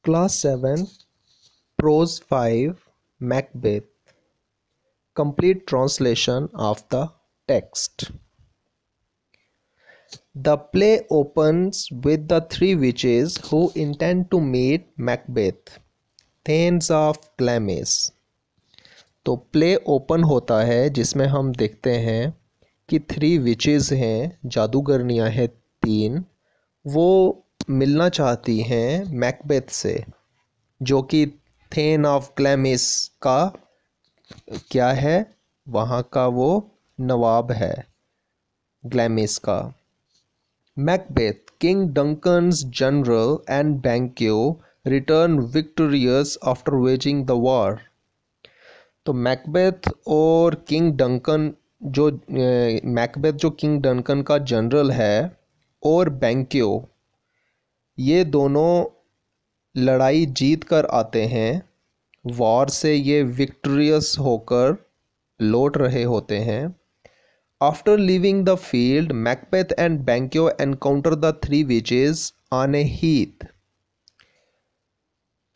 Class 7, Prose 5, Macbeth. Complete translation of the text. The play opens with the three witches who intend to meet Macbeth, Thanes of Glamis. तो play open होता है जिसमें हम देखते हैं कि three witches हैं, जादूगरनियां हैं तीन, वो मिलना चाहती हैं मैकबेथ से, जो कि थेन ऑफ ग्लैमिस का क्या है, वहाँ का वो नवाब है ग्लैमिस का। Macbeth, King Duncan's general and Banquo, return victorious after waging the war. तो मैकबेथ और किंग डंकन मैकबेथ जो किंग डंकन का जनरल है और बैंक्यो, ये दोनों लड़ाई जीत कर आते हैं, वॉर से ये विक्टोरियस होकर लौट रहे होते हैं। After leaving the field, Macbeth and Banquo encounter the three witches on a heath.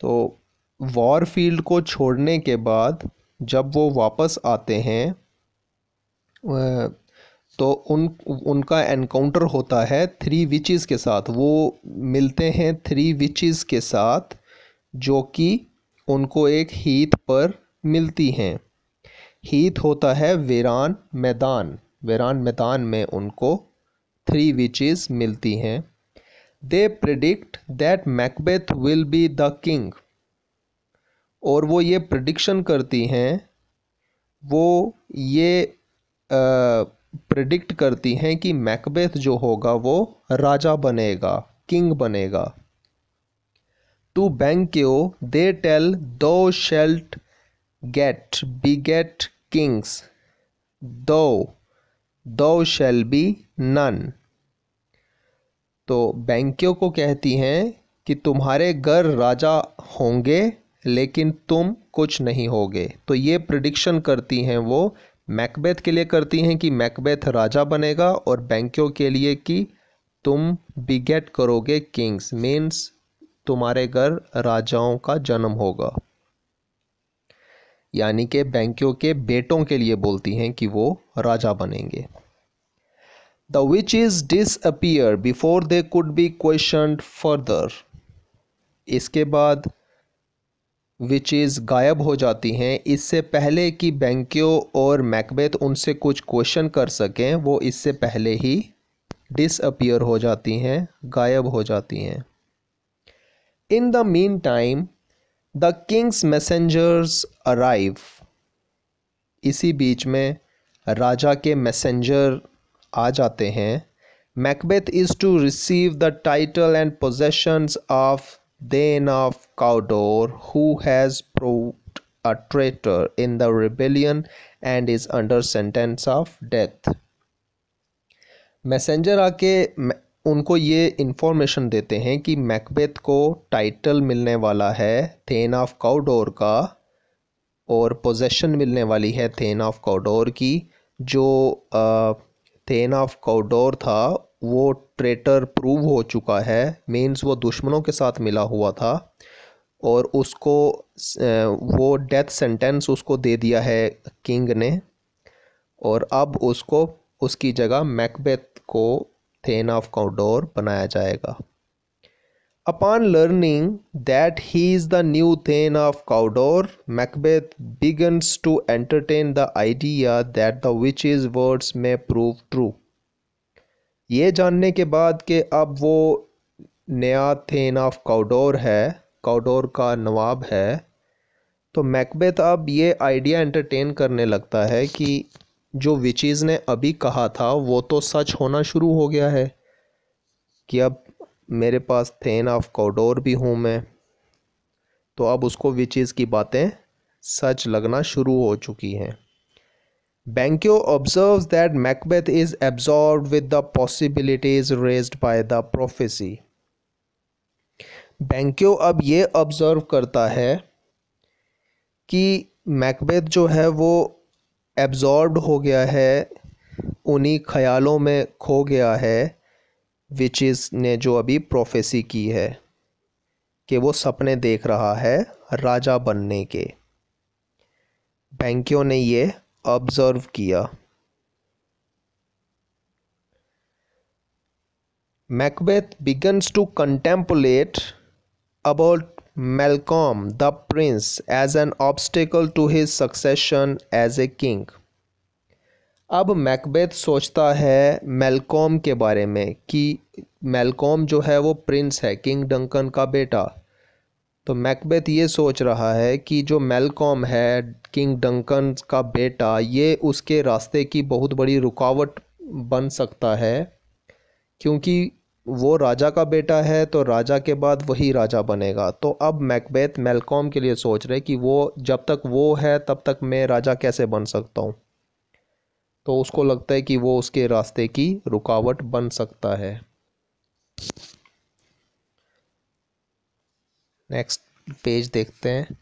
तो वॉर फील्ड को छोड़ने के बाद जब वो वापस आते हैं तो उनका एनकाउंटर होता है थ्री विचेस के साथ। वो मिलते हैं थ्री विचेस के साथ जो कि उनको एक हीथ पर मिलती हैं। हीथ होता है वीरान मैदान, वीरान मैदान में उनको थ्री विचेस मिलती हैं। They predict that Macbeth will be the king, और वो ये प्रिडिक्शन करती हैं, वो ये प्रिडिक्ट करती हैं कि मैकबेथ जो होगा वो राजा बनेगा, किंग बनेगा। टू बैंक्यो दे टेल, दो शेल्ट गेट beget किंग्स, दो शेल बी नन। तो बैंक्यो को कहती हैं कि तुम्हारे घर राजा होंगे लेकिन तुम कुछ नहीं होगे। तो ये प्रिडिक्शन करती हैं वो मैकबेथ के लिए करती हैं कि मैकबेथ राजा बनेगा, और बैंक्यो के लिए कि तुम बिगेट करोगे किंग्स, मीन्स तुम्हारे घर राजाओं का जन्म होगा। यानी कि बैंक्यो के बेटों के लिए बोलती हैं कि वो राजा बनेंगे। The witches disappear before they could be questioned further. इसके बाद विचेस गायब हो जाती हैं, इससे पहले कि बैंक्यो और मैकबेथ उनसे कुछ क्वेश्चन कर सकें, वो इससे पहले ही डिसअपीयर हो जाती हैं, गायब हो जाती हैं। In the meantime the king's messengers arrive. इसी बीच में राजा के मैसेंजर आ जाते हैं। Macbeth is to receive the title and possessions of Thane of Cawdor, who has proved a traitor in the rebellion and is under sentence of death. Messenger आके उनको ये इन्फॉर्मेशन देते हैं कि मैकबेथ को टाइटल मिलने वाला है थेन ऑफ काउडोर का, और पोजेशन मिलने वाली है थेन ऑफ काउडोर की। जो थेन ऑफ काउडोर था वो ट्रेटर प्रूव हो चुका है, मीन्स वो दुश्मनों के साथ मिला हुआ था, और उसको वो डेथ सेंटेंस उसको दे दिया है किंग ने, और अब उसको उसकी जगह मैकबेथ को थेन ऑफ काउडोर बनाया जाएगा। Upon learning that he is the new thane of Cawdor, Macbeth begins to entertain the idea that the witches words may prove true. ये जानने के बाद कि अब वो नया थेन ऑफ काउडोर है, काउडोर का नवाब है, तो मैकबेथ अब ये आइडिया एंटरटेन करने लगता है कि जो विचेस ने अभी कहा था वो तो सच होना शुरू हो गया है, कि अब मेरे पास थेन ऑफ काउडोर भी हूँ मैं, तो अब उसको विचेस की बातें सच लगना शुरू हो चुकी हैं। Banquo observes that Macbeth is absorbed with the possibilities raised by the prophecy. Banquo अब ये ऑब्जर्व करता है कि मैकबेथ जो है वो एब्जॉर्ब्ड हो गया है, उन्हीं ख्यालों में खो गया है विचेस ने जो अभी प्रोफेसी की है, कि वो सपने देख रहा है राजा बनने के। बैंक्यो ने ये ऑब्जर्व किया। Macbeth begins to contemplate about Malcolm the prince as an obstacle to his succession as a king। अब मैकबेथ सोचता है मेलकॉम के बारे में कि मेलकॉम जो है वो प्रिंस है, किंग डंकन का बेटा। तो मैकबेथ ये सोच रहा है कि जो मेलकॉम है, किंग डंकन का बेटा, ये उसके रास्ते की बहुत बड़ी रुकावट बन सकता है, क्योंकि वो राजा का बेटा है तो राजा के बाद वही राजा बनेगा। तो अब मैकबेथ मेलकॉम के लिए सोच रहे कि वो जब तक वो है तब तक मैं राजा कैसे बन सकता हूँ। तो उसको लगता है कि वो उसके रास्ते की रुकावट बन सकता है। नेक्स्ट पेज देखते हैं।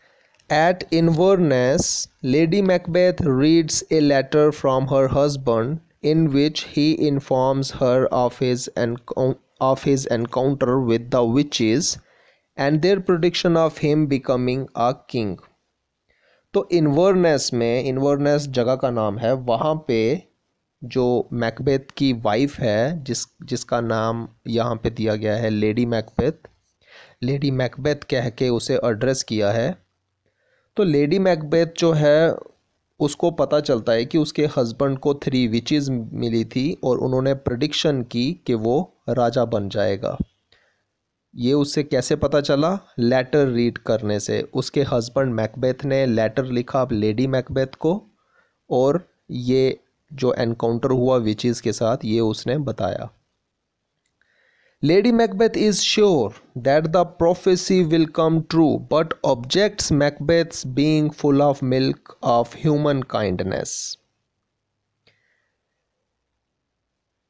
At Inverness Lady Macbeth reads a letter from her husband in which he informs her of his encounter with the witches and their prediction of him becoming a king। तो Inverness में, Inverness जगह का नाम है, वहाँ पे जो Macbeth की वाइफ है जिसका नाम यहाँ पे दिया गया है लेडी मैकबेथ, लेडी मैकबेथ कह के उसे एड्रेस किया है। तो लेडी मैकबेथ जो है उसको पता चलता है कि उसके हस्बैंड को 3 विचेस मिली थी और उन्होंने प्रेडिक्शन की कि वो राजा बन जाएगा। ये उससे कैसे पता चला? लेटर रीड करने से। उसके हस्बैंड मैकबेथ ने लेटर लिखा लेडी मैकबेथ को और ये जो एनकाउंटर हुआ विचेस के साथ ये उसने बताया। Lady Macbeth is sure that the prophecy will come true, but objects Macbeth's being full of milk of human kindness।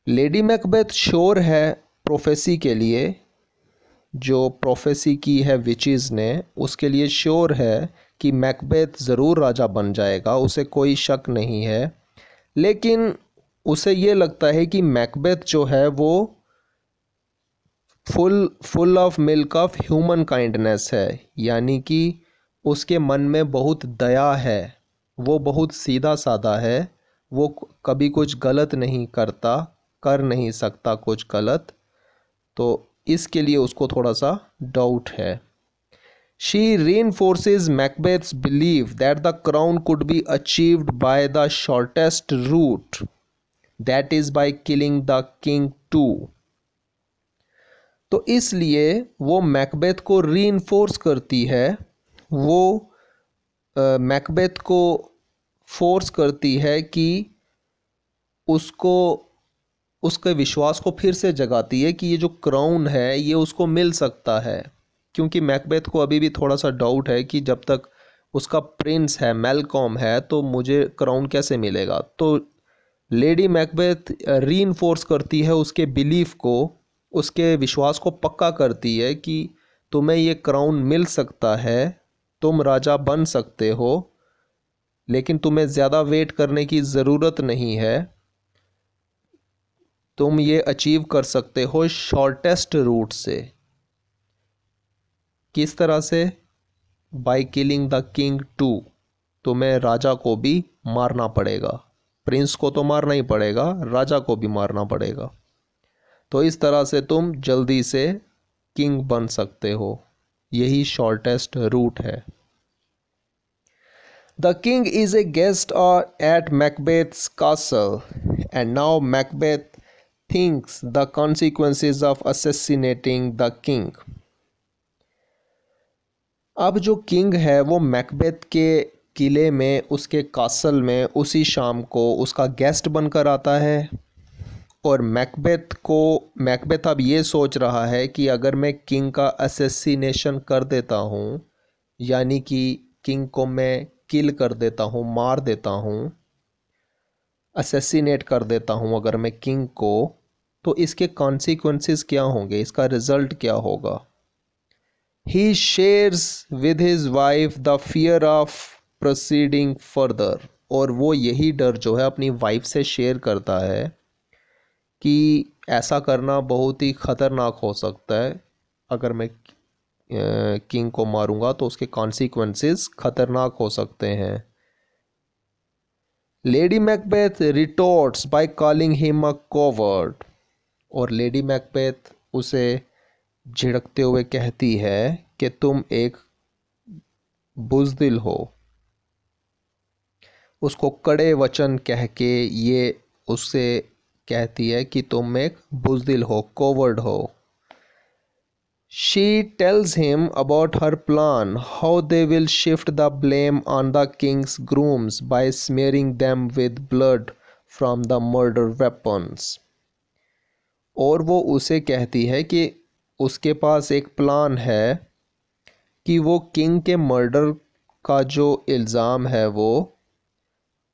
Lady Macbeth sure है प्रोफेसी के लिए, जो प्रोफेसी की है विचेस ने, उसके लिए श्योर है कि मैकबेथ ज़रूर राजा बन जाएगा, उसे कोई शक नहीं है। लेकिन उसे ये लगता है कि मैकबेथ जो है वो full of milk of human kindness है, यानी कि उसके मन में बहुत दया है, वो बहुत सीधा साधा है, वो कभी कुछ गलत नहीं करता, कर नहीं सकता कुछ गलत। तो इसके लिए उसको थोड़ा सा डाउट है। She reinforces Macbeth's belief that the crown could be achieved by the shortest route, that is by killing the king too। तो इसलिए वो मैकबेथ को रीइंफोर्स करती है, वो मैकबेथ को फोर्स करती है कि उसको, उसके विश्वास को फिर से जगाती है कि ये जो क्राउन है ये उसको मिल सकता है, क्योंकि मैकबेथ को अभी भी थोड़ा सा डाउट है कि जब तक उसका प्रिंस है, मेलकॉम है, तो मुझे क्राउन कैसे मिलेगा। तो लेडी मैकबेथ रीइंफोर्स करती है उसके बिलीफ को, उसके विश्वास को पक्का करती है कि तुम्हें ये क्राउन मिल सकता है, तुम राजा बन सकते हो, लेकिन तुम्हें ज़्यादा वेट करने की ज़रूरत नहीं है, तुम ये अचीव कर सकते हो शॉर्टेस्ट रूट से। किस तरह से? By killing the king too, तुम्हें राजा को भी मारना पड़ेगा, प्रिंस को तो मारना ही पड़ेगा, राजा को भी मारना पड़ेगा। तो इस तरह से तुम जल्दी से किंग बन सकते हो, यही शॉर्टेस्ट रूट है। The king is a guest at Macbeth's castle and now Macbeth thinks the consequences of assassinating the king. अब जो किंग है वो मैकबेथ के किले में, उसके कासल में उसी शाम को उसका गेस्ट बनकर आता है और मैकबेथ अब ये सोच रहा है कि अगर मैं किंग का असैसिनेशन कर देता हूँ, यानी कि किंग को मैं किल कर देता हूँ, मार देता हूँ, असैसिनेट कर देता हूँ अगर मैं किंग को, तो इसके कॉन्सिक्वेंसेस क्या होंगे, इसका रिज़ल्ट क्या होगा। He shares with his wife the fear of proceeding further, और वो यही डर जो है अपनी वाइफ से शेयर करता है कि ऐसा करना बहुत ही ख़तरनाक हो सकता है, अगर मैं किंग को मारूंगा तो उसके कॉन्सिक्वेंसेस खतरनाक हो सकते हैं। Lady Macbeth retorts by calling him a coward, और लेडी मैकबेथ उसे झिड़कते हुए कहती है कि तुम एक बुज़दिल हो। उसको कड़े वचन कह के ये उससे कहती है कि तुम एक बुज़दिल हो, कोवर्ड हो। She tells him about her plan, how they will shift the blame on the king's grooms by smearing them with blood from the murder weapons. और वो उसे कहती है कि उसके पास एक प्लान है कि वो किंग के मर्डर का जो इल्ज़ाम है वो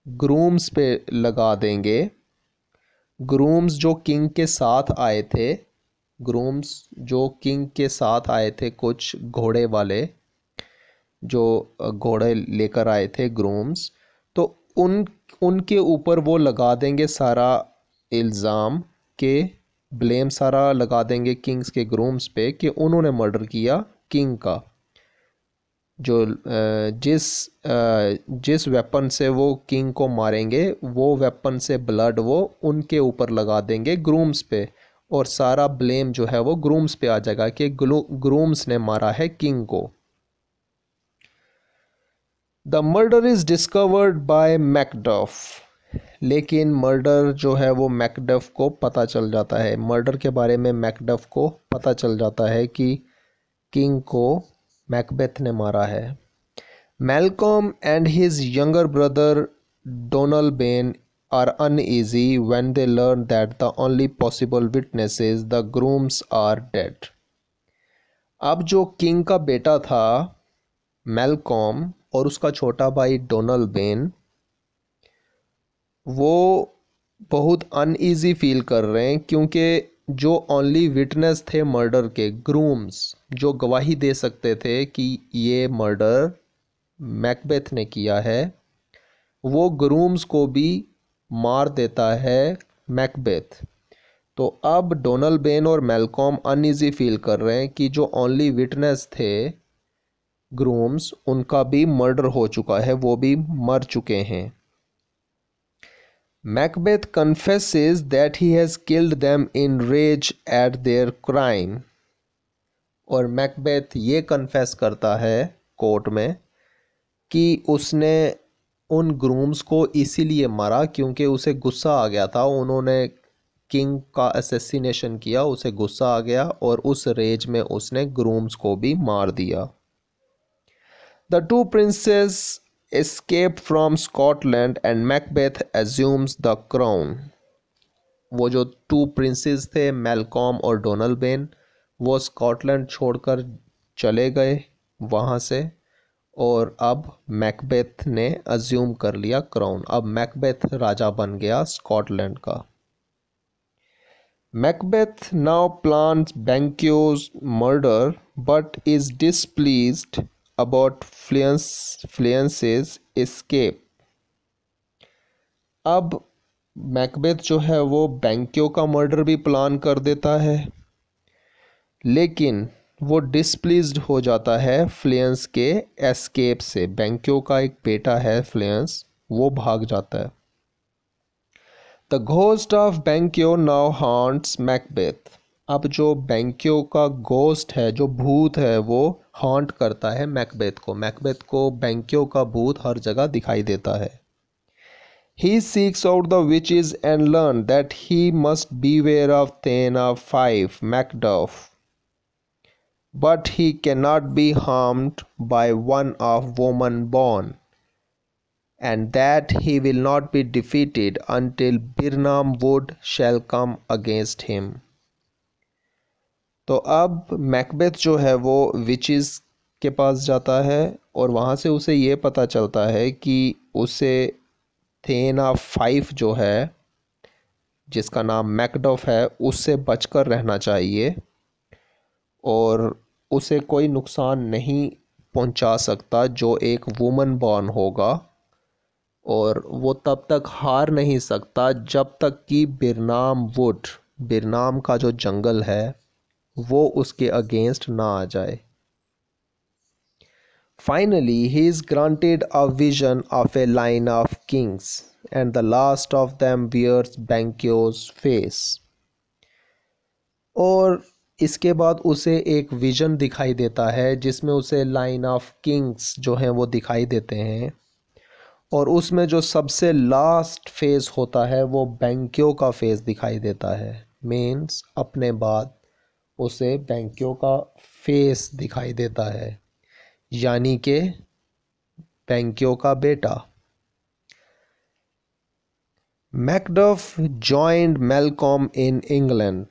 ग्रूम्स पे लगा देंगे। ग्रूम्स जो किंग के साथ आए थे, ग्रूम्स जो किंग के साथ आए थे, कुछ घोड़े वाले जो घोड़े लेकर आए थे ग्रूम्स, तो उनके ऊपर वो लगा देंगे सारा इल्ज़ाम के, ब्लेम सारा लगा देंगे किंग्स के ग्रूम्स पे कि उन्होंने मर्डर किया किंग का। जो जिस वेपन से वो किंग को मारेंगे वो वेपन से ब्लड वो उनके ऊपर लगा देंगे ग्रूम्स पे, और सारा ब्लेम जो है वो ग्रूम्स पे आ जाएगा कि ग्रूम्स ने मारा है किंग को। The murder is discovered by Macduff, लेकिन मर्डर जो है वो मैकडफ को पता चल जाता है। मर्डर के बारे में मैकडफ को पता चल जाता है कि किंग को मैकबेथ ने मारा है। Malcolm and his younger brother Donalbain are uneasy when they learn that the only possible witnesses, the grooms, are dead. अब जो किंग का बेटा था मैल्कॉम और उसका छोटा भाई डोनाल्बेन, वो बहुत अनईजी फील कर रहे हैं क्योंकि जो ओनली विटनेस थे मर्डर के, ग्रूम्स जो गवाही दे सकते थे कि ये मर्डर मैकबेथ ने किया है, वो ग्रूम्स को भी मार देता है मैकबेथ। तो अब डोनाल्बेन और मैल्कॉम अनईजी फील कर रहे हैं कि जो ओनली विटनेस थे ग्रूम्स, उनका भी मर्डर हो चुका है, वो भी मर चुके हैं। Macbeth confesses that he has killed them in rage at their crime, और मैकबेथ ये कन्फेस करता है कोर्ट में कि उसने उन ग्रूम्स को इसीलिए मारा क्योंकि उसे गुस्सा आ गया था, उन्होंने किंग का असैसिनेशन किया, उसे गुस्सा आ गया और उस रेज में उसने ग्रूम्स को भी मार दिया। The two princess escape from Scotland and Macbeth assumes the crown. वो जो टू प्रिंसेस थे मैल्कॉम और डोनाल्बेन, वो स्कॉटलैंड छोड़कर चले गए वहाँ से, और अब मैकबेथ ने अज्यूम कर लिया क्राउन। अब मैकबेथ राजा बन गया स्कॉटलैंड का। Macbeth now plans Banquo's murder but is displeased about Fleance's escape. अब मैकबेथ जो है वो बैंक्यो का मर्डर भी प्लान कर देता है, लेकिन वो डिसप्लीज्ड हो जाता है फ्लियंस के एस्केप से। बैंक्यो का एक बेटा है फ्लियंस, वो भाग जाता है। The ghost of Banquo now haunts Macbeth. अब जो बैंक्यो का घोस्ट है, जो भूत है, वो हॉन्ट करता है मैकबेथ को। मैकबेथ को बैंक्यो का भूत हर जगह दिखाई देता है। He seeks out the witches and learns that he must beware of Thena 5 Macduff, but he cannot be harmed by one of woman born, and that he will not be defeated until Birnam Wood shall come against him. तो अब Macbeth जो है वो witches के पास जाता है और वहाँ से उसे ये पता चलता है कि उसे थेना 5 जो है, जिसका नाम मैकडॉफ है, उससे बचकर रहना चाहिए और उसे कोई नुकसान नहीं पहुंचा सकता जो एक वुमन बॉर्न होगा, और वो तब तक हार नहीं सकता जब तक कि बिरनाम वुड, बिरनाम का जो जंगल है, वो उसके अगेंस्ट ना आ जाए। Finally, he is granted a vision of a line of kings, and the last of them wears Banquo's face. और इसके बाद उसे एक विजन दिखाई देता है जिसमें उसे लाइन ऑफ किंग्स जो हैं वो दिखाई देते हैं, और उसमें जो सबसे लास्ट फेज़ होता है वो बैंक्यो का फेज़ दिखाई देता है। मीन्स अपने बाद उसे बैंक्यो का फेस दिखाई देता है, यानी कि बैंक्यो का बेटा। Macduff joined Malcolm in England,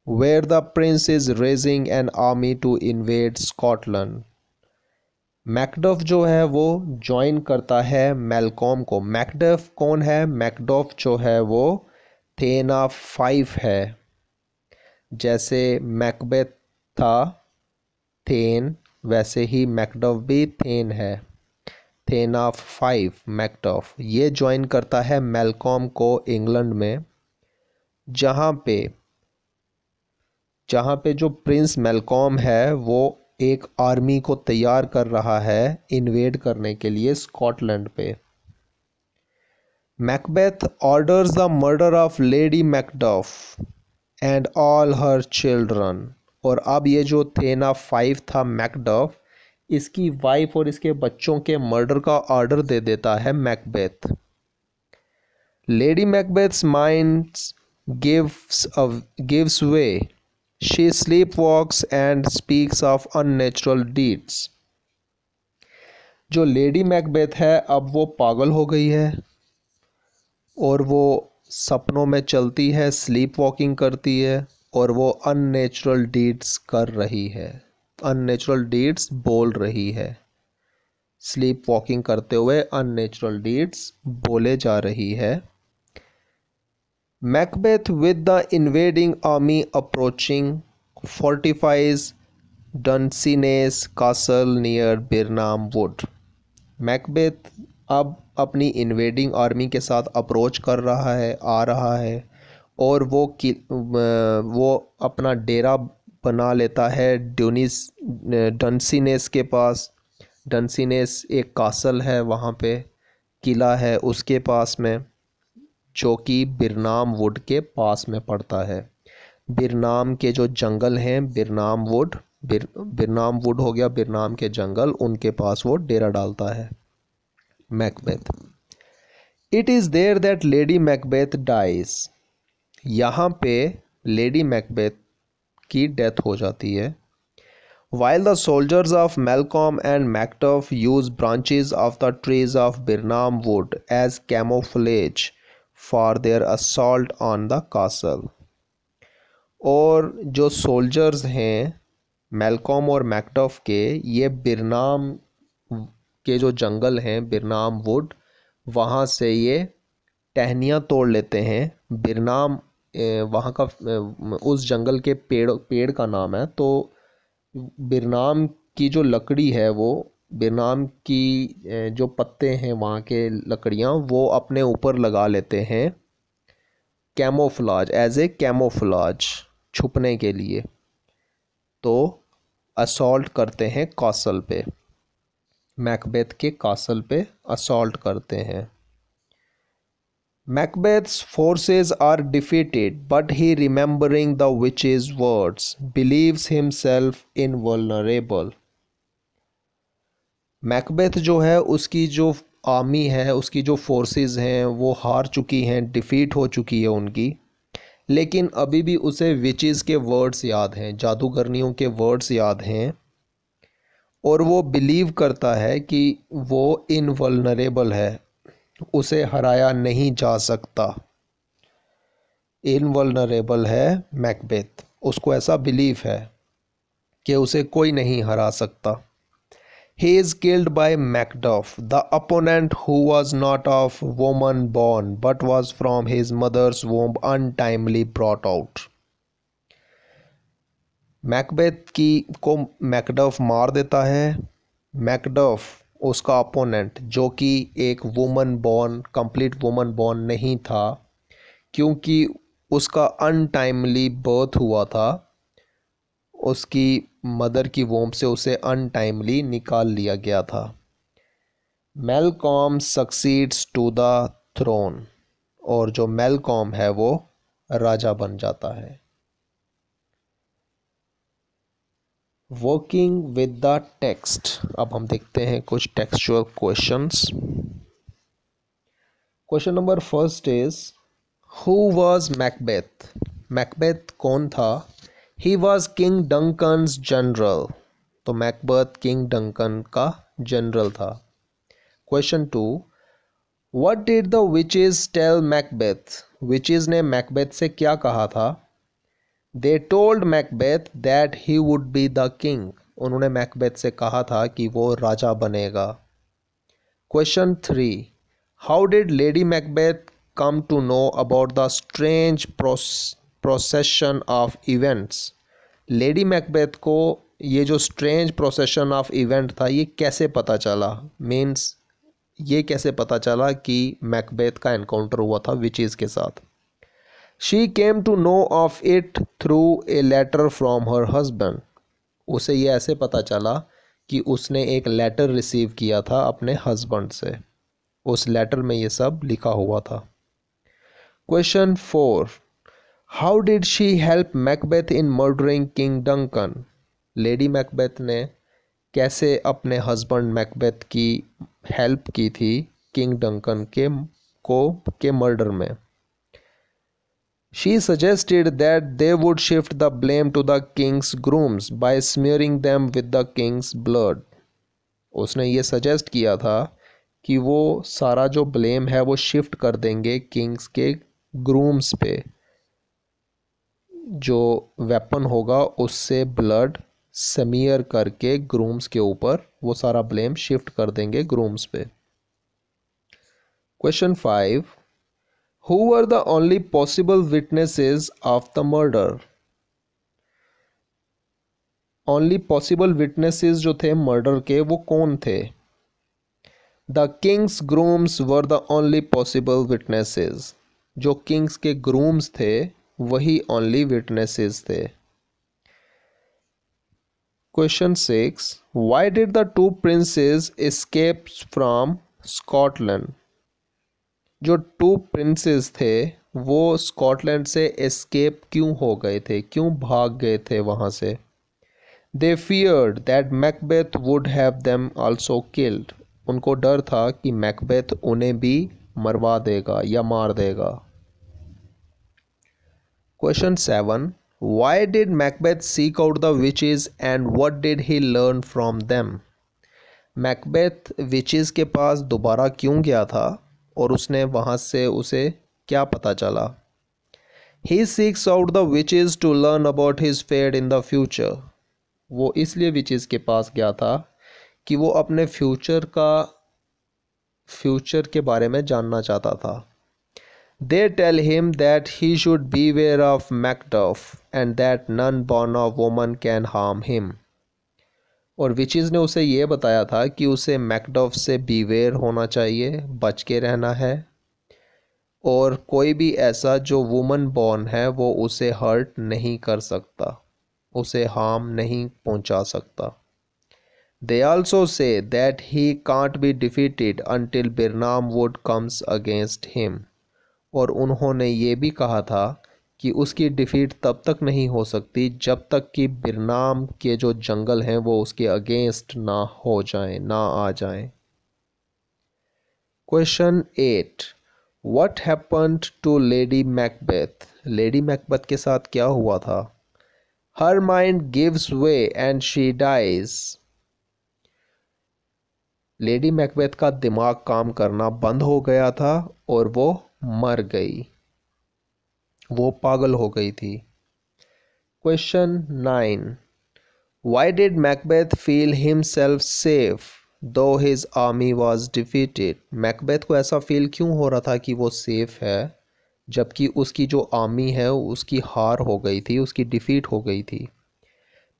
where the prince is raising an army to invade Scotland. Macduff जो है वो ज्वाइन करता है मैलकॉम को। मैकडफ कौन है? मैकडफ जो है वो थेन ऑफ 5 है। जैसे मैकबेथ था थेन, वैसे ही मैकडफ भी थेन है, थेन ऑफ 5 मैकडफ। ये ज्वाइन करता है मैलकॉम को इंग्लैंड में, जहाँ पे जो प्रिंस मैलकॉम है वो एक आर्मी को तैयार कर रहा है इन्वेड करने के लिए स्कॉटलैंड पे। Macbeth orders the murder of lady Macduff and all her children. और अब ये जो थेन ऑफ 5 था मैकडफ, इसकी वाइफ और इसके बच्चों के मर्डर का ऑर्डर दे देता है Macbeth. Lady Macbeth's mind gives way, she sleepwalks and speaks of unnatural deeds। जो लेडी मैकबेथ है अब वो पागल हो गई है और वो सपनों में चलती है, स्लीप वॉकिंग करती है और वो अननेचुरल डीड्स कर रही है, अननेचुरल डीड्स बोल रही है। स्लीप वॉकिंग करते हुए अननेचुरल डीड्स बोले जा रही है। Macbeth, with the invading army approaching, fortifies Dunsinane Castle near Birnam Wood। Macbeth अब अपनी इन्वेडिंग आर्मी के साथ अप्रोच कर रहा है, आ रहा है, और वो अपना डेरा बना लेता है डनसीनेस के पास। डनसीनेस एक कासल है, वहाँ पे किला है उसके पास में, जो कि बिरनाम वुड के पास में पड़ता है। बिरनाम के जो जंगल हैं, बिरनाम वुड हो गया बिरनाम के जंगल, उनके पास वो डेरा डालता है Macbeth. It is there that Lady Macbeth dies. यहाँ पे लेडी मैकबेथ की डेथ हो जाती है। While the soldiers of Malcolm and Macduff use branches of the trees of Birnam Wood as camouflage for their assault on the castle। और जो soldiers हैं Malcolm और मैकडफ के, ये बिरनाम के जो जंगल हैं बिरनाम वुड, वहाँ से ये टहनियाँ तोड़ लेते हैं। बिरनाम वहाँ का उस जंगल के पेड़ का नाम है। तो बिरनाम की जो लकड़ी है, वो बिरनाम की जो पत्ते हैं वहाँ के लकड़ियाँ, वो अपने ऊपर लगा लेते हैं कैमोफ्लाज, एज ए कैमोफ्लाज, छुपने के लिए। तो असॉल्ट करते हैं कासल पे, मैकबेथ के कासल पे असॉल्ट करते हैं। Macbeth's forces are defeated, but he, remembering the witch's words, believes himself invulnerable। Macbeth जो है उसकी जो आर्मी है, उसकी जो फोर्सेस हैं वो हार चुकी हैं, डिफ़ीट हो चुकी है उनकी, लेकिन अभी भी उसे विचेस के वर्ड्स याद हैं, जादूगरनियों के वर्ड्स याद हैं, और वो बिलीव करता है कि वो इनवल्नरेबल है, उसे हराया नहीं जा सकता। इनवल्नरेबल है मैकबेथ, उसको ऐसा बिलीफ है कि उसे कोई नहीं हरा सकता। He is killed by Macduff, the opponent who was not of woman born but was from his mother's womb untimely brought out। Macbeth को मैकडफ मार देता है। मैकडफ उसका अपोनेंट, जो कि एक woman born, complete woman born नहीं था, क्योंकि उसका अनटाइमली बर्थ हुआ था, उसकी मदर की वोम से उसे अनटाइमली निकाल लिया गया था। Malcolm succeeds to the throne, और जो मेलकॉम है वो राजा बन जाता है। वर्किंग विद द टेक्स्ट, अब हम देखते हैं कुछ textual questions. Question number first is who was Macbeth? Macbeth कौन था? He was King Duncan's general, तो मैकबेथ किंग डंकन का जनरल था। Question two, what did the witches tell Macbeth? Witches ने मैकबेथ से क्या कहा था? They told Macbeth that he would be the king, उन्होंने मैकबेथ से कहा था कि वो राजा बनेगा। Question three, how did Lady Macbeth come to know about the strange procession of events? Lady Macbeth को ये जो स्ट्रेंज प्रोसेशन ऑफ इवेंट था ये कैसे पता चला? मीन्स ये कैसे पता चला कि मैकबेथ का एनकाउंटर हुआ था विचेस के साथ? She came to know of it through a letter from her husband. उसे ये ऐसे पता चला कि उसने एक लेटर रिसीव किया था अपने हस्बैंड से, उस लेटर में ये सब लिखा हुआ था। Question four, how did she help Macbeth in murdering king Duncan? Lady Macbeth ने कैसे अपने हस्बैंड मैकबेथ की हेल्प की थी किंग डंकन के मर्डर में? She suggested that they would shift the blame to the king's grooms by smearing them with the king's blood. उसने ये सजेस्ट किया था कि वो सारा जो ब्लेम है वो शिफ्ट कर देंगे किंग्स के ग्रूम्स पे, जो वेपन होगा उससे ब्लड स्मीयर करके ग्रूम्स के ऊपर वो सारा ब्लेम शिफ्ट कर देंगे ग्रूम्स पे। Question five, Who were the only possible witnesses of the murder? Only possible witnesses जो थे मर्डर के वो कौन थे? The king's grooms were the only possible witnesses. जो किंग्स के ग्रूम्स थे वही only witnesses थे। Question 6. Why did the two princes escape from Scotland? जो टू प्रिंसेस थे वो स्कॉटलैंड से एस्केप क्यों हो गए थे, क्यों भाग गए थे वहाँ से? They feared that Macbeth would have them also killed, उनको डर था कि मैकबेथ उन्हें भी मरवा देगा या मार देगा। Question 7, Y did Macbeth seek out the witches and what did he learn from them? Macbeth witches के पास दोबारा क्यों गया था और उसने वहाँ से उसे क्या पता चला? He seeks out the witches to learn about his fate in the future. वो इसलिए विचेस के पास गया था कि वो अपने फ्यूचर के बारे में जानना चाहता था। They tell him that he should beware of Macduff and that none born of woman can harm him. और विचेस ने उसे ये बताया था कि उसे मैकडॉफ से बीवेयर होना चाहिए, बच के रहना है, और कोई भी ऐसा जो वुमन बॉर्न है वो उसे हर्ट नहीं कर सकता, उसे हार्म नहीं पहुंचा सकता। They also say that he can't be defeated until Birnam wood comes against him, और उन्होंने ये भी कहा था कि उसकी डिफीट तब तक नहीं हो सकती जब तक कि बिरनाम के जो जंगल हैं वो उसके अगेंस्ट ना हो जाएं, ना आ जाएं। Question 8, what happened to Lady Macbeth? Lady Macbeth के साथ क्या हुआ था? Her mind gives way and she dies. Lady Macbeth का दिमाग काम करना बंद हो गया था और वो मर गई, वो पागल हो गई थी। Question 9, why did Macbeth feel himself safe though his army was defeated? Macbeth को ऐसा फील क्यों हो रहा था कि वो सेफ है जबकि उसकी जो आर्मी है उसकी हार हो गई थी, उसकी डिफीट हो गई थी?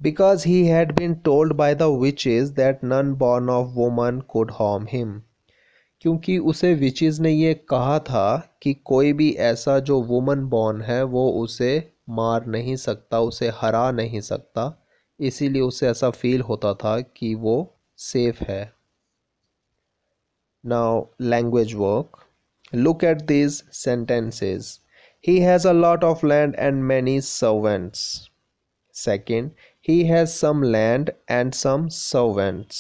Because he had been told by the witches that none born of woman could harm him, क्योंकि उसे विचेस ने ये कहा था कि कोई भी ऐसा जो वुमन बॉर्न है वो उसे मार नहीं सकता, उसे हरा नहीं सकता, इसीलिए उसे ऐसा फील होता था कि वो सेफ है। Now language work. Look at these sentences. He has a lot of land and many servants. Second, he has some land and some servants.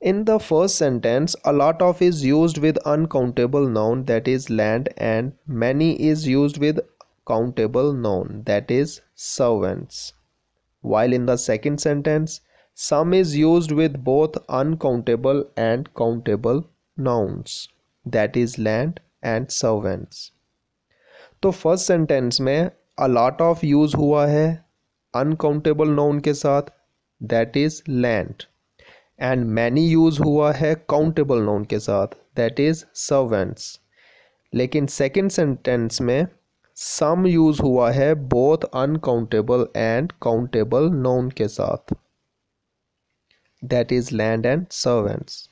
In the first sentence, a lot of is used with uncountable noun, that is land, and many is used with countable noun, that is servants. While in the second sentence, some is used with both uncountable and countable nouns, that is land and servants. तो first sentence में a lot of use हुआ है uncountable noun के साथ, that is land, and many use हुआ है countable noun के साथ, दैट इज सर्वेंट्स। लेकिन सेकंड सेंटेंस में सम यूज हुआ है both uncountable and countable noun के साथ, that is land and servants.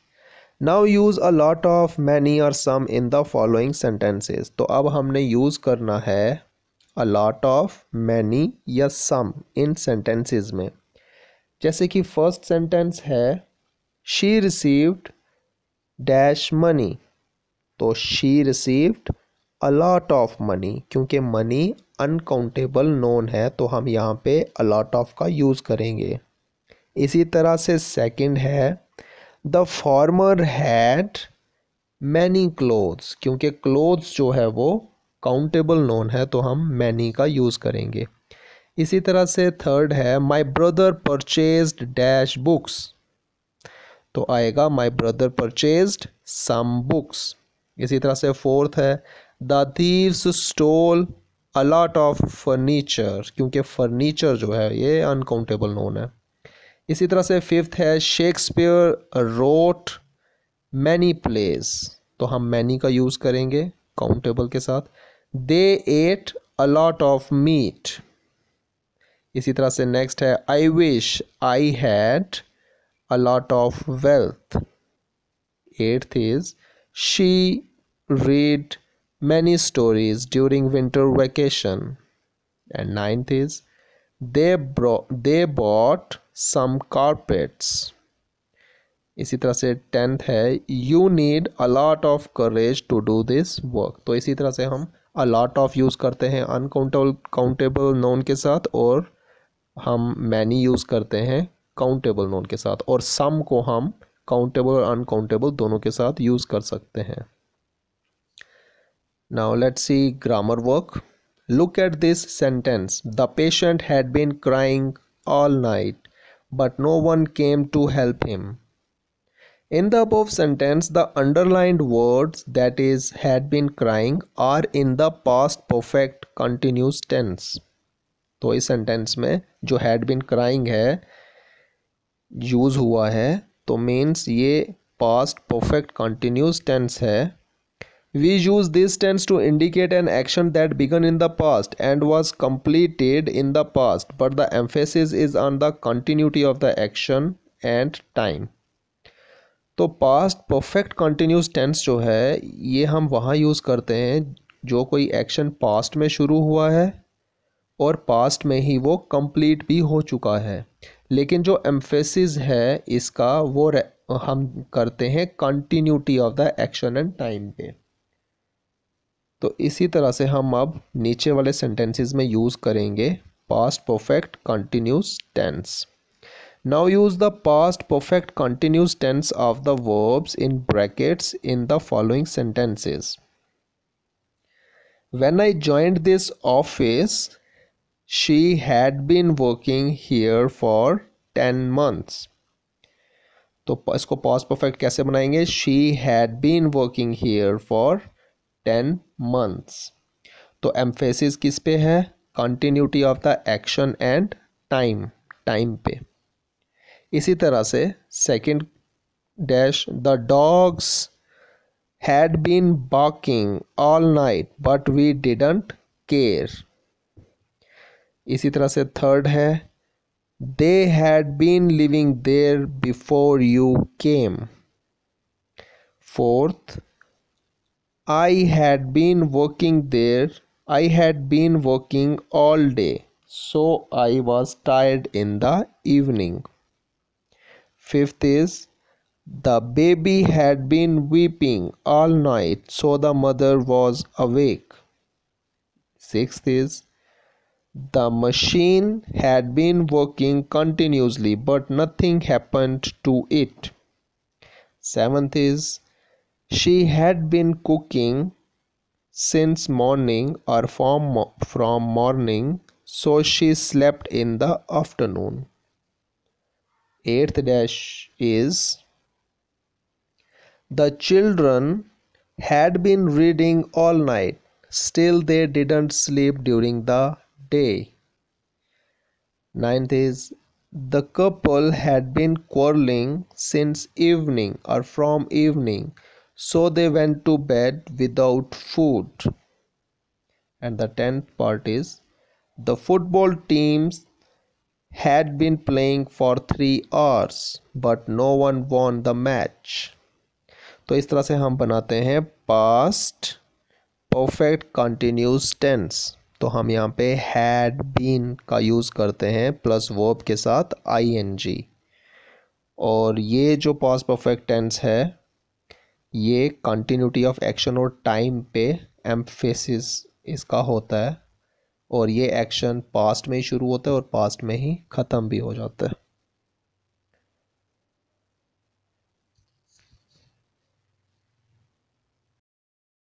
Now use a lot of many और सम इन द फॉलोइंग सेंटेंसेस। तो अब हमने यूज करना है अ लॉट ऑफ मैनी या सम इन सेंटेंसेस में। जैसे कि फर्स्ट सेंटेंस है शी रिसीव्ड डैश मनी, तो she received a lot of money, क्योंकि मनी अनकाउंटेबल नोन है तो हम यहाँ पे अ लॉट ऑफ का यूज़ करेंगे। इसी तरह से सेकंड है the farmer had many clothes, क्योंकि क्लोथ्स जो है वो काउंटेबल नोन है तो हम मैनी का यूज़ करेंगे। इसी तरह से थर्ड है my brother purchased dash books, तो आएगा my brother purchased some books. इसी तरह से फोर्थ है the thieves stole a lot of furniture, क्योंकि फर्नीचर जो है ये अनकाउंटेबल नोन है। इसी तरह से फिफ्थ है शेक्सपियर रोट मैनी प्लेस, तो हम मैनी का यूज़ करेंगे काउंटेबल के साथ। They ate a lot of meat. इसी तरह से नेक्स्ट है I wish I had a lot of wealth. Eighth is she read many stories during winter vacation, and ninth is they bought some carpets. इसी तरह से tenth है you need a lot of courage to do this work। तो इसी तरह से हम a lot of use करते हैं अनकाउंटेबल नोन के साथ, और हम many यूज़ करते हैं काउंटेबल नोन के साथ, और some को हम काउंटेबल और अनकाउंटेबल दोनों के साथ यूज़ कर सकते हैं। Now let's see grammar work. Look at this sentence. The patient had been crying all night, but no one came to help him. In the above sentence, the underlined words, that is had been crying, are in the past perfect continuous tense. तो इस sentence में जो had been crying है use हुआ है, तो means ये past perfect continuous tense है। We use this tense to indicate an action that began in the past and was completed in the past, but the emphasis is on the continuity of the action and time. तो past perfect continuous tense जो है ये हम वहाँ use करते हैं जो कोई एक्शन पास्ट में शुरू हुआ है और पास्ट में ही वो कंप्लीट भी हो चुका है, लेकिन जो एम्फेसिस है इसका वो हम करते हैं continuity of the action and time पे। तो इसी तरह से हम अब नीचे वाले सेंटेंसेस में यूज़ करेंगे past perfect continuous tense. Now use the past perfect continuous tense of the verbs in brackets in the following sentences. When I joined this office she had been working here for 10 months। तो इसको past perfect कैसे बनाएंगे? She had been working here for 10 months। तो emphasis किस पे है? Continuity of the action and time पे। इसी तरह से second dash the dogs had been barking all night but we didn't care. इसी तरह से थर्ड है they had been living there before you came. Fourth I had been working there. I had been working all day. so I was tired in the evening. Fifth is the baby had been weeping all night, so the mother was awake. Sixth is the machine had been working continuously, but nothing happened to it. Seventh is she had been cooking since morning or from morning, so she slept in the afternoon. Eighth dash is the children had been reading all night, still they didn't sleep during the day. Ninth is the couple had been quarreling since evening or from evening, so they went to bed without food. And the 10th part is the football teams had been playing for 3 hours but no one won the match. तो इस तरह से हम बनाते हैं past perfect continuous tense. तो हम यहाँ पे हैड बीन का यूज़ करते हैं प्लस वर्ब के साथ ing। और ये जो पास्ट परफेक्ट टेंस है ये कंटिन्यूटी ऑफ एक्शन और टाइम पे एम्फेसिस इसका होता है, और ये एक्शन पास्ट में ही शुरू होता है और पास्ट में ही ख़त्म भी हो जाता है।